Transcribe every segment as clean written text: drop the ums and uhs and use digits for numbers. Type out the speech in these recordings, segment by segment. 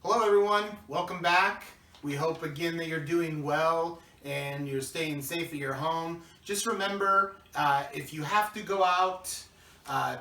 Hello everyone, welcome back. We hope again that you're doing well and you're staying safe at your home. Just remember, if you have to go out,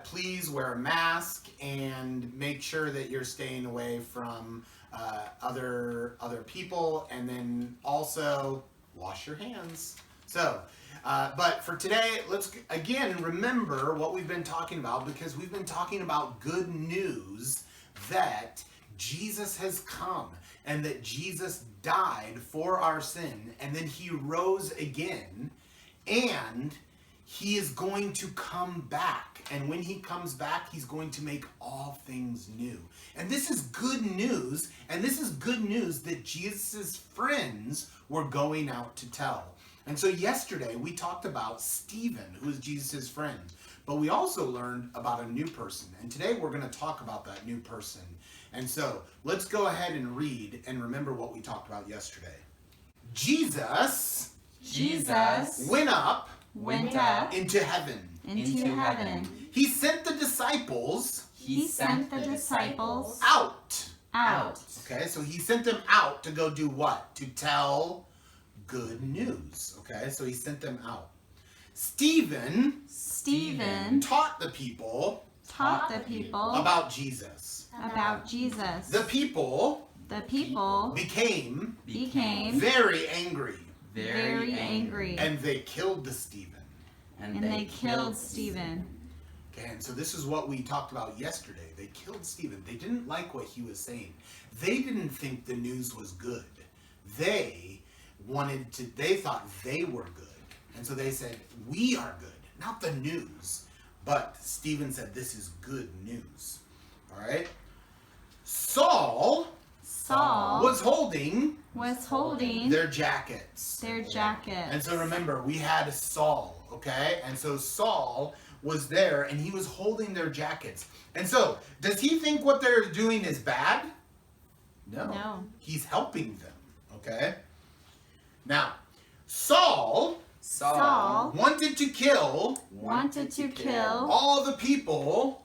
please wear a mask and make sure that you're staying away from other people, and then also wash your hands. So, but for today, let's again remember what we've been talking about, because we've been talking about good news that Jesus has come and that Jesus died for our sin and then he rose again and he is going to come back. And when he comes back, he's going to make all things new. And this is good news. And this is good news that Jesus' friends were going out to tell. And so yesterday we talked about Stephen, who is Jesus' friend. But we also learned about a new person. And today we're going to talk about that new person. And so let's go ahead and read and remember what we talked about yesterday. Jesus went up into heaven. He sent the disciples out. Okay, so he sent them out to go do what? To tell good news. Okay, so he sent them out. Stephen taught the people about Jesus. The people became very angry. And they killed Stephen. Okay, and so this is what we talked about yesterday. They killed Stephen. They didn't like what he was saying. They didn't think the news was good. They thought they were good. And so they said, we are good, not the news. But Stephen said, this is good news. All right? Saul was holding their jackets. And so remember, we had Saul, okay? And so Saul was there, and he was holding their jackets. And so, does he think what they're doing is bad? No. He's helping them, okay? Now, Saul wanted to kill all the people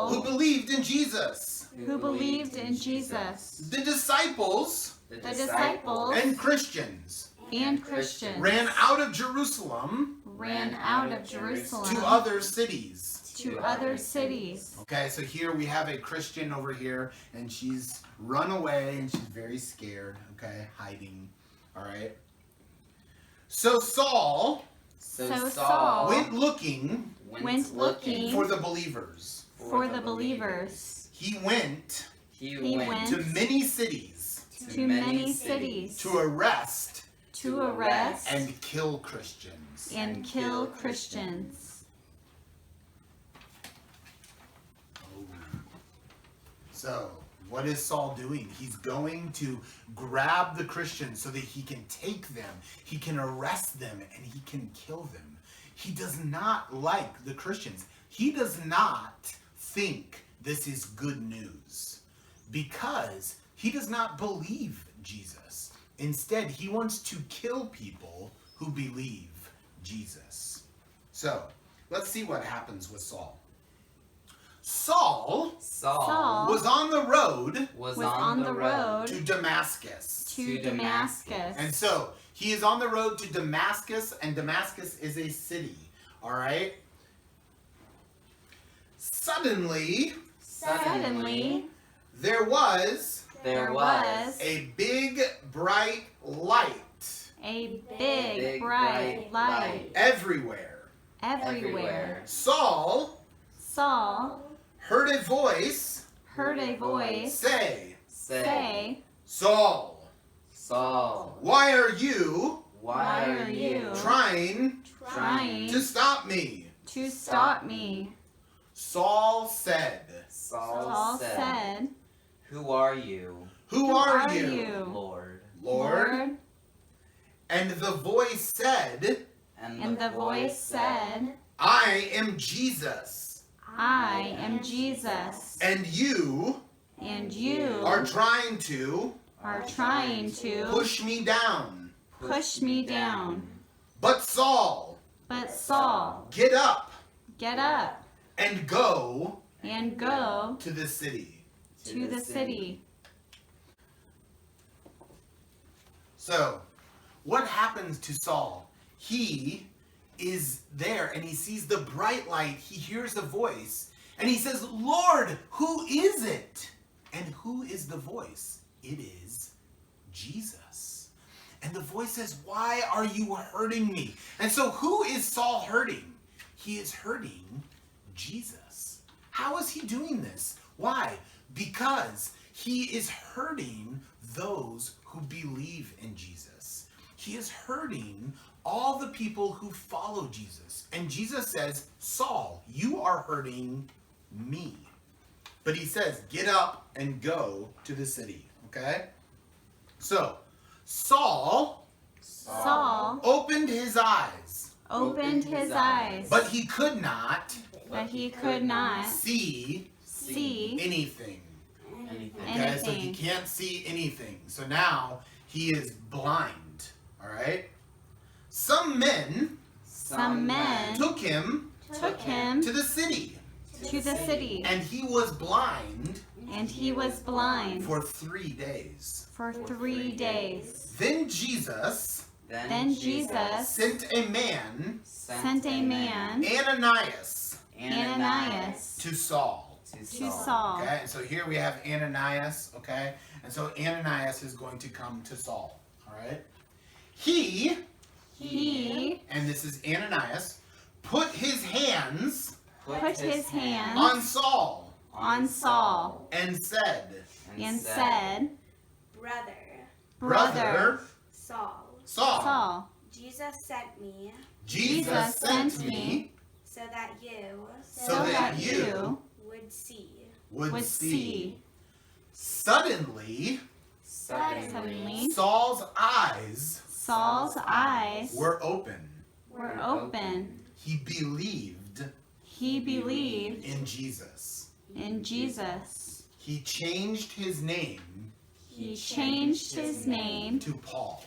who believed in Jesus. The disciples and Christians ran out of Jerusalem to other cities. Okay, so here we have a Christian over here, and she's run away and she's very scared, okay, hiding. All right. So Saul went looking for the believers. He went to many cities to arrest and kill Christians. So, what is Saul doing? He's going to grab the Christians so that he can take them, he can arrest them, and he can kill them. He does not like the Christians. He does not think this is good news because he does not believe Jesus. Instead, he wants to kill people who believe Jesus. So, let's see what happens with Saul. Saul was on the road to Damascus. And so, he is on the road to Damascus, and Damascus is a city. All right? Suddenly, there was a big bright light. Everywhere. Saul heard a voice say, Saul, why are you trying to stop me? Saul said, Who are you? Lord? And the voice said, I am Jesus. And you are trying to push me down. But Saul, get up and go and go to the city. to the city. So, what happens to Saul? He is there and he sees the bright light. He hears a voice and he says, Lord, who is it? And who is the voice? It is Jesus. And the voice says, why are you hurting me? And so who is Saul hurting? He is hurting Jesus. How is he doing this? Why? Because he is hurting those who believe in Jesus. He is hurting all the people who follow Jesus. And Jesus says, Saul, you are hurting me. But he says, get up and go to the city. Okay? So, Saul opened his eyes. But he could not see anything. Okay, so he can't see anything. So now he is blind. All right? Some men took him to the city. And he was blind for 3 days. Then Jesus sent a man, Ananias, to Saul. Okay, and so here we have Ananias, okay? And so Ananias is going to come to Saul, all right? He, and this is Ananias, put his hands on Saul and said, Brother Saul, Jesus sent me so that you would see. Suddenly, Saul's eyes were open. He believed in Jesus. He changed his name to Paul.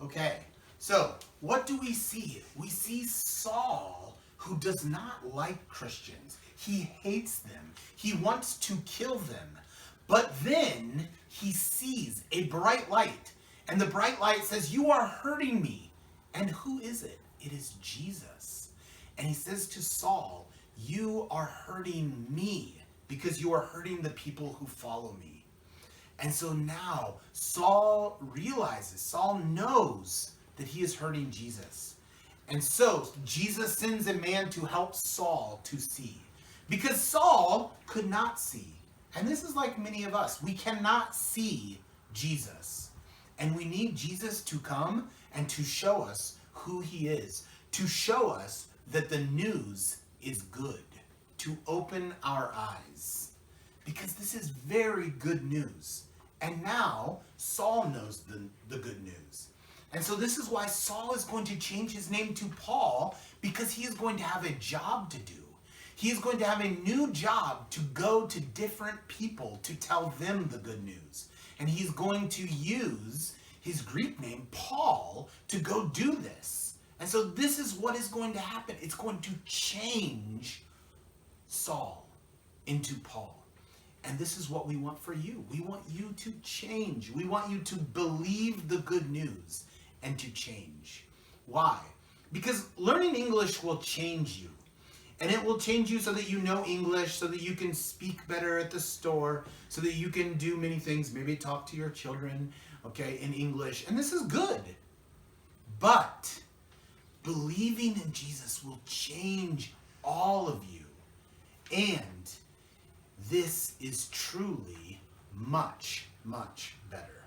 Okay, so what do we see? We see Saul, who does not like Christians. He hates them. He wants to kill them. But then he sees a bright light. And the bright light says, you are hurting me. And who is it? It is Jesus. And he says to Saul, you are hurting me because you are hurting the people who follow me. And so now Saul knows that he is hurting Jesus. And so Jesus sends a man to help Saul to see. Because Saul could not see. And this is like many of us. We cannot see Jesus. And we need Jesus to come and to show us who he is. To show us that the news is good. To open our eyes. Because this is very good news. And now Saul knows the good news. And so this is why Saul is going to change his name to Paul, because he is going to have a job to do. He is going to have a new job to go to different people to tell them the good news. And he's going to use his Greek name, Paul, to go do this. And so this is what is going to happen. It's going to change Saul into Paul. And this is what we want for you. We want you to change. We want you to believe the good news and to change. Why? Because learning English will change you. And it will change you so that you know English, so that you can speak better at the store, so that you can do many things, maybe talk to your children, okay, in English. And this is good. But believing in Jesus will change all of you. And this is truly much, much better.